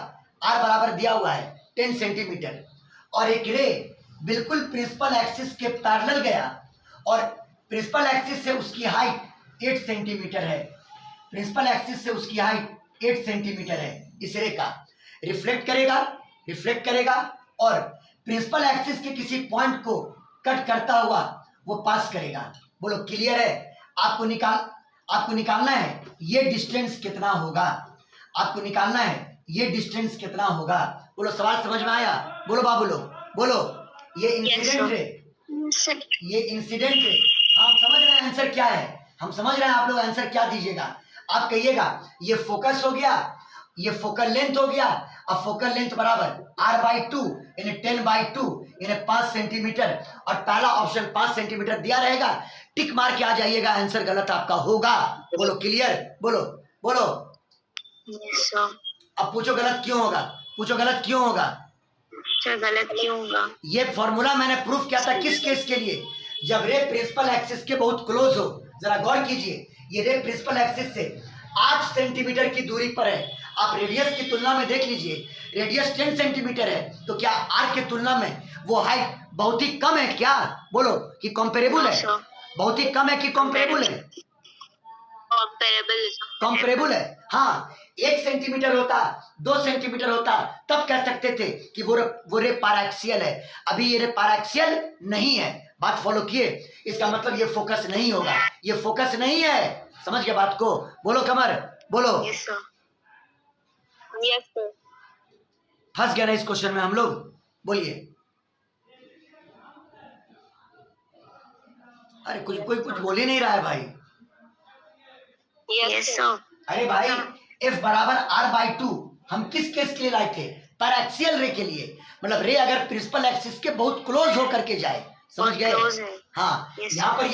r बराबर दिया हुआ है 10 सेंटीमीटर, और एक रे बिल्कुल प्रिंसिपल एक्सिस के पैरेलल गया और प्रिंसिपल एक्सिस से उसकी हाइट 8 सेंटीमीटर है, प्रिंसिपल एक्सिस से उसकी हाइट 8 सेंटीमीटर है। इस रे का रिफ्लेक्ट करेगा और प्रिंसिपल एक्सिस के किसी पॉइंट को कट करता हुआ वो पास करेगा। बोलो क्लियर है? आपको निकालना है ये डिस्टेंस कितना होगा, आपको निकालना है ये डिस्टेंस कितना होगा। बोलो सवाल समझ में आया? बोलो बाबू लोग बोलो। ये इंसिडेंट रे, ये इंसिडेंट रे, हम समझ रहे हैं आंसर क्या है, हम समझ रहे हैं, आप लोग आंसर क्या दीजिएगा? आप कहिएगा ये फोकस हो गया, ये फोकल लेंथ हो गया, अब फोकल लेंथ बराबर r/2 यानी 10/2 यानी 5 सेंटीमीटर, और पहला ऑप्शन 5 सेंटीमीटर दिया रहेगा, टिक मार के आ जाइएगा, आंसर गलत आपका होगा। बोलो क्लियर? बोलो बोलो। Yes, sir. अब पूछो गलत क्यों होगा, पूछो गलत क्यों होगा? सर गलत क्यों होगा? ये फॉर्मूला मैंने प्रूफ किया था किस केस के लिए? जब रे प्रिंसिपल एक्सिस के बहुत क्लोज हो। जरा गौर कीजिए, ये रे प्रिंसिपल एक्सिस से 8 सेंटीमीटर की दूरी पर है। आप रेडियस की तुलना में देख लीजिए, रेडियस 10 सेंटीमीटर है, तो क्या आर के तुलना में वो हाइट बहुत ही कम है क्या? बोलो कि कंपेरेबल है, बहुत ही कम है कि कंपेरेबल है? कंपेरेबल है। हाँ, 1 सेंटीमीटर होता, 2 सेंटीमीटर होता, तब कह सकते थे कि वो रे पैराक्सियल है। अभी ये रे पैराक्सियल नहीं है, बात फॉलो किए, इसका मतलब ये फोकस नहीं होगा, ये फोकस नहीं है। समझ गए बात को? बोलो कमर बोलो। Yes, sir. Yes, sir. फंस गया ना इस क्वेश्चन में हम लोग? बोलिए। अरे कोई कुछ बोल ही नहीं रहा है भाई। Yes, sir. अरे भाई F बराबर r/2 हम किस केस के लिए लाए थे? पैराक्सियल रे के लिए, मतलब रे अगर प्रिंसिपल एक्सिस के बहुत क्लोज होकर के जाए। समझ गए? Close है। हाँ, Yes, यहाँ पर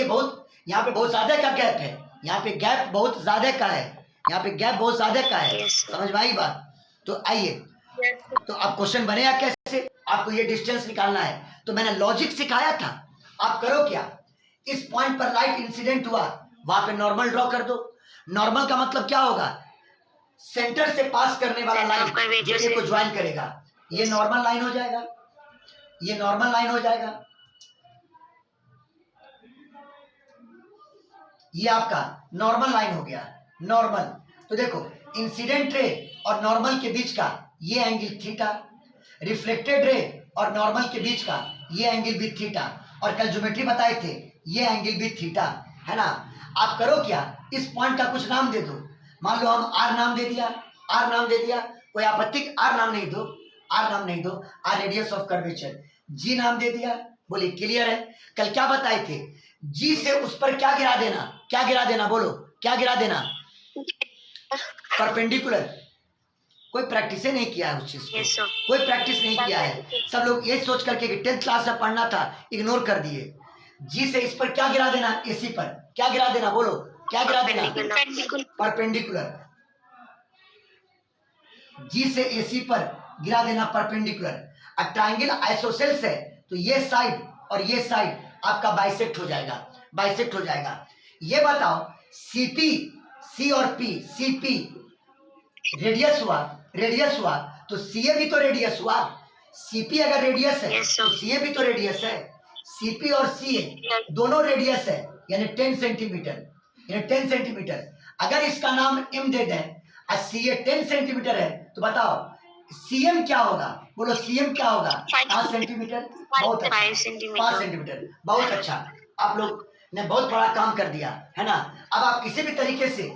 यहाँ पे बहुत ज्यादा का गैप है, यहाँ पे गैप बहुत ज्यादा का है, यहाँ पे गैप बहुत ज्यादा का है। Yes, sir. समझ में आई बात? तो आइए, Yes, sir. तो अब क्वेश्चन बनेगा कैसे? आपको ये डिस्टेंस निकालना है, तो मैंने लॉजिक सिखाया था। आप करो क्या, इस पॉइंट पर लाइट इंसिडेंट हुआ, वहां पे नॉर्मल ड्रॉ कर दो। नॉर्मल का मतलब क्या होगा? सेंटर से पास करने वाला लाइन जो ए को ज्वाइन करेगा, ये नॉर्मल लाइन हो जाएगा, ये नॉर्मल लाइन हो जाएगा। ये आपका नॉर्मल लाइन हो गया, नॉर्मल। तो देखो, इंसिडेंट रे और नॉर्मल के बीच का ये एंगल थीटा, रिफ्लेक्टेड रे और नॉर्मल के बीच का ये एंगल भी थीटा, और कल ज्योमेट्री बताए थे ये एंगल भी थीटा, है ना? आप करो क्या, इस पॉइंट का कुछ नाम दे दो। मान लो हम आर नाम दे दिया, आर नाम दे दिया, कोई आपत्ति? आर नाम नहीं दो, आर नाम नहीं दो, आर रेडियस ऑफ कर्वेचर। जी नाम दे दिया। बोलिए क्लियर है? कल क्या बताए थे? जी से उस पर क्या गिरा देना, क्या गिरा देना? बोलो क्या गिरा देना? परपेंडिकुलर। कोई प्रैक्टिस नहीं किया है उस चीज को, Yes, sir. कोई प्रैक्टिस नहीं किया है। सब लोग ये सोच करके कि 10th क्लास में पढ़ना था, इग्नोर कर दिए। जी से इस पर क्या गिरा देना? एसी पर क्या गिरा देना? बोलो क्या गिरा देना? परपेंडिकुलर। जी से एसी पर गिरा देना परपेंडिकुलर। अब ट्रायंगल आइसोसेल्स है, तो ये साइड और ये साइड आपका बाइसेक्ट हो जाएगा, बाइसेक्ट हो जाएगा। ये बताओ सीपी, सी और पी, सीपी रेडियस हुआ, रेडियस हुआ, तो सीए भी तो रेडियस हुआ। सीपी अगर रेडियस है Yes, sir. तो सीए भी तो रेडियस है। सीपी और सीए दोनों रेडियस है, यानी 10 सेंटीमीटर, यानी 10 सेंटीमीटर। अगर इसका नाम एम दे दें और सीए 10 सेंटीमीटर है, तो बताओ सीएम क्या होगा? बोलो सीएम क्या होगा? 5 सेंटीमीटर। बहुत अच्छा, 5 सेंटीमीटर। 5 सेंटीमीटर, बहुत अच्छा। आप लोग ने बहुत बड़ा काम कर दिया, है ना? अब आप किसी भी तरीके से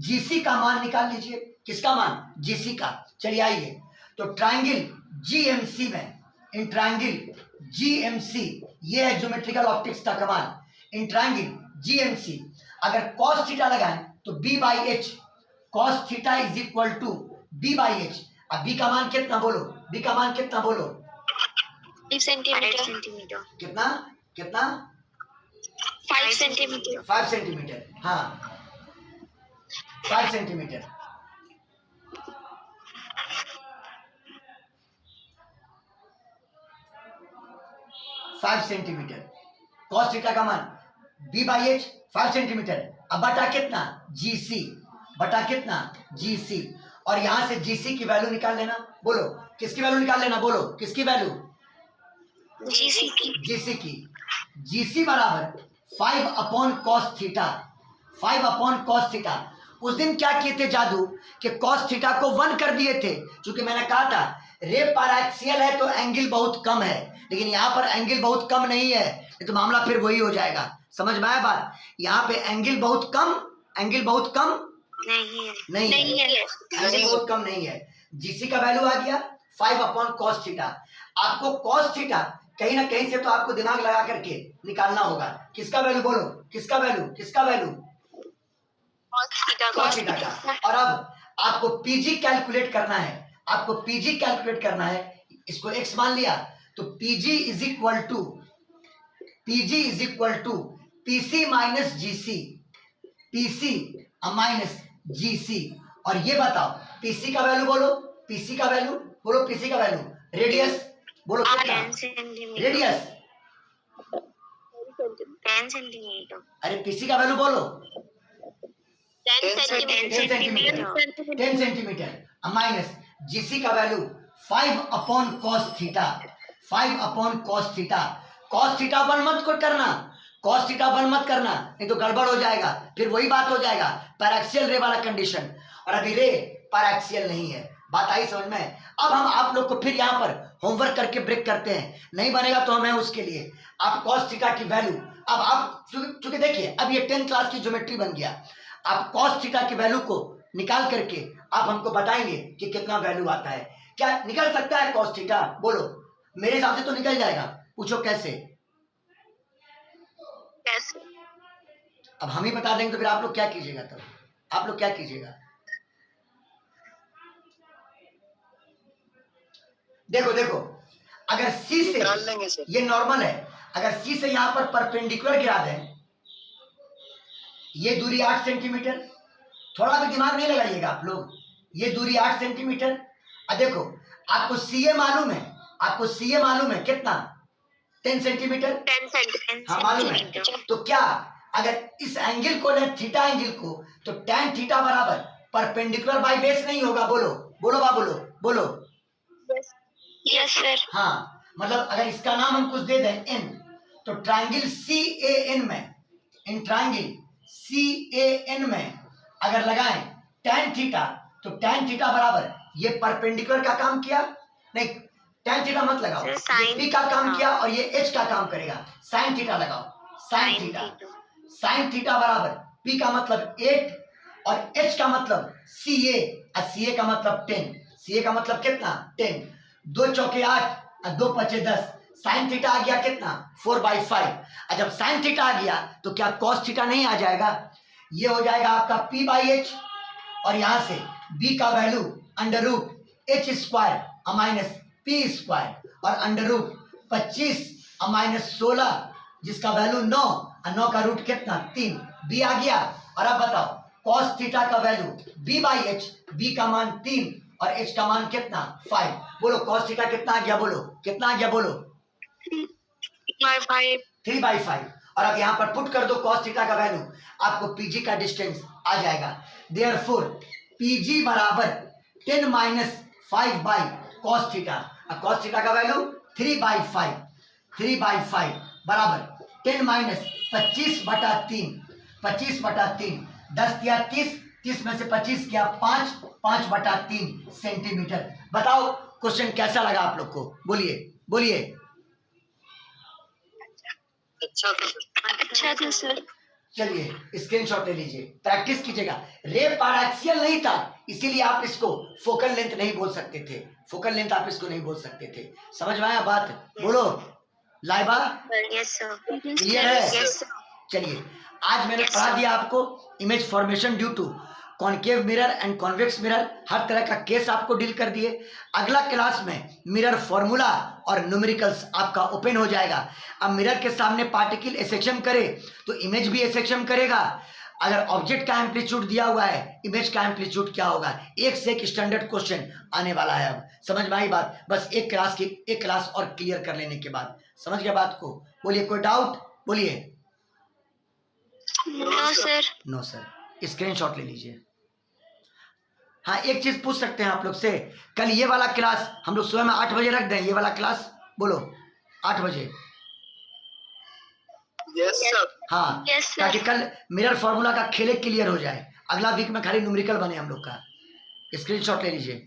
जीसी का मान निकाल लीजिए। किसका मान? जीसी का। चलिए आइए, तो ट्रायंगल जीएमसी में इन ट्रायंगल जीएमसी, ये है ज्योमेट्रिकल ऑप्टिक्स का कमान। इन ट्रायंगल जीएमसी अगर cos थीटा लगाएं तो b by H, cos theta is equal to b by एच। अब b का मान कितना बोलो, b का मान कितना बोलो, 5 सेंटीमीटर। कितना कितना 5 सेंटीमीटर। 5 सेंटीमीटर, हाँ 5 centimetre. Five centimetre cos theta का मान b बाई एच 5 सेंटीमीटर। अब बटा कितना GC, बटा कितना GC, और यहां से GC की वैल्यू निकाल लेना। बोलो किसकी वैल्यू निकाल लेना, बोलो किसकी वैल्यू, GC की। GC बराबर 5 upon cos theta, 5 upon cos theta. उस दिन क्या किए थे जादू कि कॉस थीटा को 1 कर दिए थे, क्योंकि मैंने कहा था रे पैराक्सियल है तो एंगल बहुत कम है, लेकिन यहाँ पर एंगल बहुत कम नहीं है, तो मामला फिर वही हो जाएगा। समझ में आया बात, यहाँ पे एंगल बहुत कम, एंगल बहुत कम नहीं है। एंगल बहुत कम नहीं है। जीसी का वैल्यू आ गया 5 अपॉन कॉस थीटा। आपको कॉस थीटा कहीं ना कहीं से तो आपको दिमाग लगा करके निकालना होगा। किसका वैल्यू बोलो, किसका वैल्यू, किसका वैल्यू, कॉस थीटा का। और अब आपको पीजी कैलकुलेट करना है, आपको पीजी कैलकुलेट करना है। इसको x मान लिया तो PG is equal to, PG is equal to PC minus GC, PC minus GC. और ये बताओ पीसी का वैल्यू बोलो, पीसी का वैल्यू बोलो, पीसी का वैल्यू, रेडियस बोलो कितना, 10 सेंटीमीटर। Radius, 10 centimetre. अरे पीसी का वैल्यू बोलो 10 सेंटीमीटर। 10 सेंटीमीटर माइनस जीसी का value 5 upon cos theta, 5 upon cos theta. Cos theta 1 मत को करना, कॉस थीटा 1 मत करना, नहीं तो गड़बड़ हो जाएगा, फिर वही बात हो जाएगा पैराक्सियल रे वाला कंडीशन। और अभी रे पैराक्सियल नहीं है, बात आई समझ में। अब हम आप लोग को फिर यहाँ पर होमवर्क करके ब्रेक करते हैं, नहीं बनेगा तो हमें उसके लिए आप कॉस थीटा की वैल्यू, अब आप चूंकि देखिए अब ये 10th क्लास की ज्योमेट्री बन गया, आप कॉस थीटा की वैल्यू को निकाल करके आप हमको बताएंगे कि कितना वैल्यू आता है। क्या निकल सकता है कॉस थीटा, बोलो, मेरे हिसाब से तो निकल जाएगा, पूछो कैसे। अब हम ही बता देंगे तो फिर आप लोग क्या कीजिएगा, तब आप लोग क्या कीजिएगा। देखो देखो अगर सी से निकाल लेंगे सर। ये नॉर्मल है, अगर सी से यहां पर परपेंडिकुलर गिरा दें, ये दूरी 8 सेंटीमीटर, थोड़ा भी दिमाग नहीं लगाइएगा आप लोग, ये दूरी 8 सेंटीमीटर। अब देखो आपको सीए मालूम है, आपको सीए मालूम है कितना, 10 सेंटीमीटर, 10 सेंटीमीटर। हाँ मालूम है। तो क्या अगर इस एंगल को लें थीटा एंगल को, तो tan थीटा बराबर परपेंडिकुलर बाई बेस नहीं होगा, बोलो बोलो बा बोलो बोलो। Yes sir. हाँ मतलब अगर इसका नाम हम कुछ दे दें n, तो ट्रायंगल CAN में, इन ट्रायंगल CAN में अगर लगाएं tan थीटा, तो tan थीटा बराबर ये परपेंडिकुलर का काम किया, नहीं tan थीटा मत लगाओ, ये P का काम किया और ये H का काम करेगा, sin थीटा लगाओ, sin थीटा, sin थीटा बराबर P का मतलब 8 और H का मतलब CA, और CA का मतलब 10, CA का मतलब कितना 10, 2 चौके 8 और 2 पचे 10, साइन थीटा आ गया कितना 4/5। और जब साइन थीटा आ गया तो क्या कॉस थीटा नहीं आ जाएगा, ये हो जाएगा आपका P/H, और यहां से B का value under root H square minus P square, और अंडर रूट 25 माइनस 16 जिसका वैल्यू 9, और 9 का रूट कितना 3, B आ गया। और अब बताओ कॉस थीटा का वैल्यू B/H, B का मान 3 और H का मान कितना 5, बोलो कॉस थीटा कितना आ गया, बोलो कितना आ गया, बोलो 3/5। और अब यहाँ पर पुट कर दो कॉस थीटा का वैल्यू, आपको PG का डिस्टेंस आ जाएगा। देयरफॉर PG बराबर 10 माइनस 5 बाई कॉस थीटा, और कॉस थीटा का वैल्यू 3/5, 3/5 बराबर 10 माइनस 25/3, 25/3, 10 दिया 30, 30 में से 25 किया 5, 5/3 सेंटीमीटर। बताओ क्वेश्चन कैसा लगा आप लोग को, बोलिए बोलिए। अच्छा था सर। अच्छा था सर। चलिए स्क्रीनशॉट ले लीजिए, प्रैक्टिस कीजिएगा। रे पैराक्सियल नहीं था, इसीलिए आप इसको फोकल लेंथ नहीं बोल सकते थे, फोकल लेंथ आप इसको नहीं बोल सकते थे। समझ में आया बात? बोलो लाइबा, Yes, sir. क्लियर है? Yes, sir. चलिए आज मैंने Yes, पढ़ा sir. दिया आपको image formation due to concave mirror and convex mirror, हर तरह का केस आपको डील कर दिए। अगला क्लास में मिरर फॉर्मूला और न्यूमेरिकल्स आपका ओपन हो जाएगा। अब मिरर के सामने पार्टिकल एसेक्शन करे तो इमेज भी एसेक्शन करेगा। अगर ऑब्जेक्ट का एम्पलीट्यूड दिया हुआ है, इमेज का एम्पलीट्यूड क्या होगा, एक से एक स्टैंडर्ड क्वेश्चन आने वाला है। अब समझ में आई बात? बस एक क्लास और क्लियर कर लेने के बाद समझ गया बात को? बोलिए कोई डाउट? बोलिए। No, sir. No sir. Screenshot ले लीजिए। हाँ एक चीज पूछ सकते हैं आप लोग से, कल ये वाला क्लास हम लोग सुबह में 8 बजे रख दें, ये वाला क्लास बोलो 8 बजे। Yes, sir. हाँ Yes, sir. ताकि कल मिरर फॉर्मूला का खेले क्लियर हो जाए, अगला वीक में खाली न्यूमेरिकल बने हम लोग का। स्क्रीनशॉट ले लीजिए।